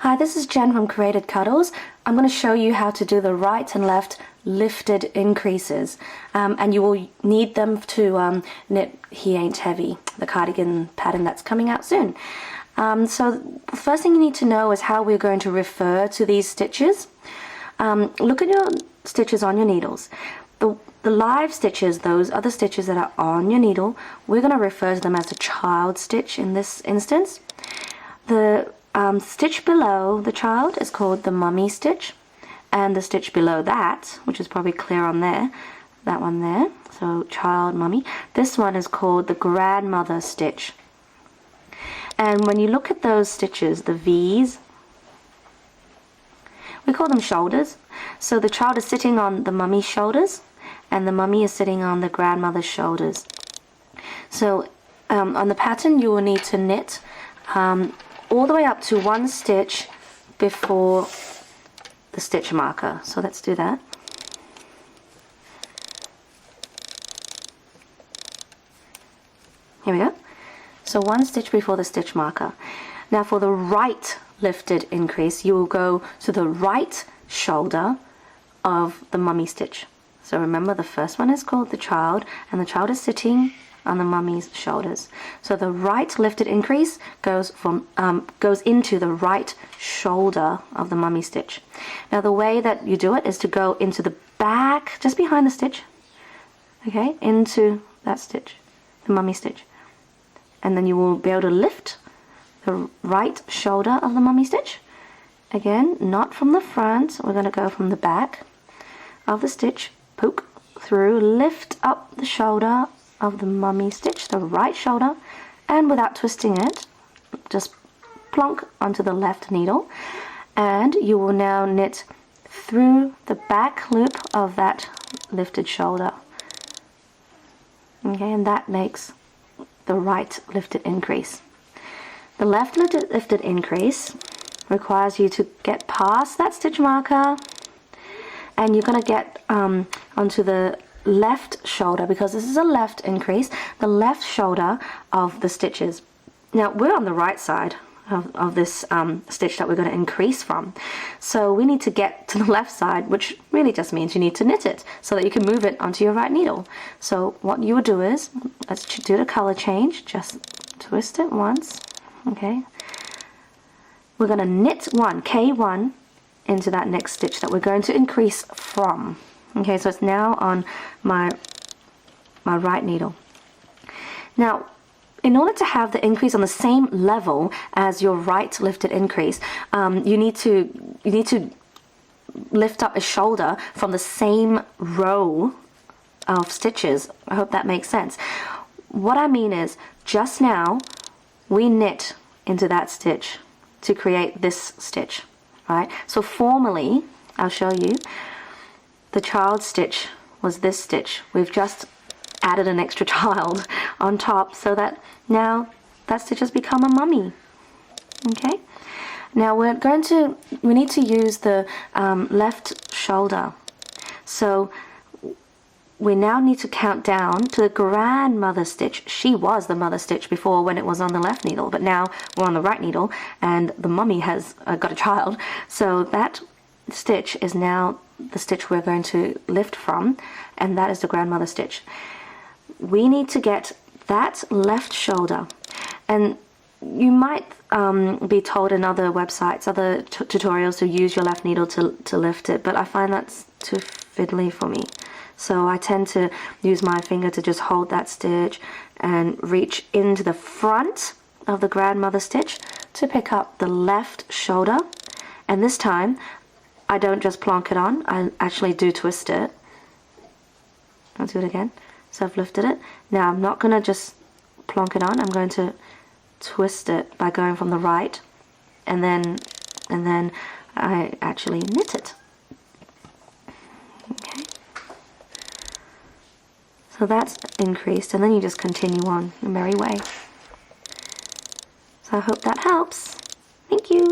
Hi, this is Jen from Created Cuddles. I'm going to show you how to do the right and left lifted increases, and you will need them to knit He Ain't Heavy, the cardigan pattern that's coming out soon. So the first thing you need to know is how we're going to refer to these stitches. Look at your stitches on your needles. The live stitches, those are the stitches that are on your needle. We're going to refer to them as a child stitch in this instance. The stitch below the child is called the mummy stitch, and the stitch below that, which is probably clear on there, that one there, so child, mummy, this one is called the grandmother stitch. And when you look at those stitches, the V's, we call them shoulders. So the child is sitting on the mummy's shoulders, and the mummy is sitting on the grandmother's shoulders. So on the pattern you will need to knit all the way up to one stitch before the stitch marker. So let's do that. Here we go. So one stitch before the stitch marker. Now for the right lifted increase, you will go to the right shoulder of the mummy stitch. So remember, the first one is called the child, and the child is sitting on the mummy's shoulders. So the right lifted increase goes into the right shoulder of the mummy stitch. Now the way that you do it is to go into the back, just behind the stitch, okay, into that stitch, the mummy stitch, and then you will be able to lift the right shoulder of the mummy stitch. Again, not from the front, we're going to go from the back of the stitch, poke through, lift up the shoulder of the mummy stitch, the right shoulder, and without twisting it, just plonk onto the left needle, and you will now knit through the back loop of that lifted shoulder. Okay, and that makes the right lifted increase. The left lifted increase requires you to get past that stitch marker, and you're going to get onto the left shoulder, because this is a left increase, the left shoulder of the stitches. Now we're on the right side of this stitch that we're going to increase from, so we need to get to the left side, which really just means you need to knit it so that you can move it onto your right needle. So what you would do is, let's do the color change, just twist it once, okay, we're going to knit one, K1, into that next stitch that we're going to increase from. Okay, so it's now on my right needle. Now, in order to have the increase on the same level as your right lifted increase, you need to lift up a shoulder from the same row of stitches. I hope that makes sense. What I mean is, just now we knit into that stitch to create this stitch, right? So formally, I'll show you. The child stitch was this stitch. We've just added an extra child on top so that now that stitch has become a mummy. Okay? Now we need to use the left shoulder. So we now need to count down to the grandmother stitch. She was the mother stitch before when it was on the left needle, but now we're on the right needle and the mummy has got a child. So that stitch is now the stitch we're going to lift from, and that is the grandmother stitch. We need to get that left shoulder, and you might be told in other websites, other tutorials, to use your left needle to lift it, but I find that's too fiddly for me. So I tend to use my finger to just hold that stitch and reach into the front of the grandmother stitch to pick up the left shoulder, and this time I don't just plonk it on, I actually do twist it. I'll do it again. So I've lifted it. Now I'm not going to just plonk it on, I'm going to twist it by going from the right, and then I actually knit it. Okay. So that's increased, and then you just continue on your merry way. So I hope that helps. Thank you.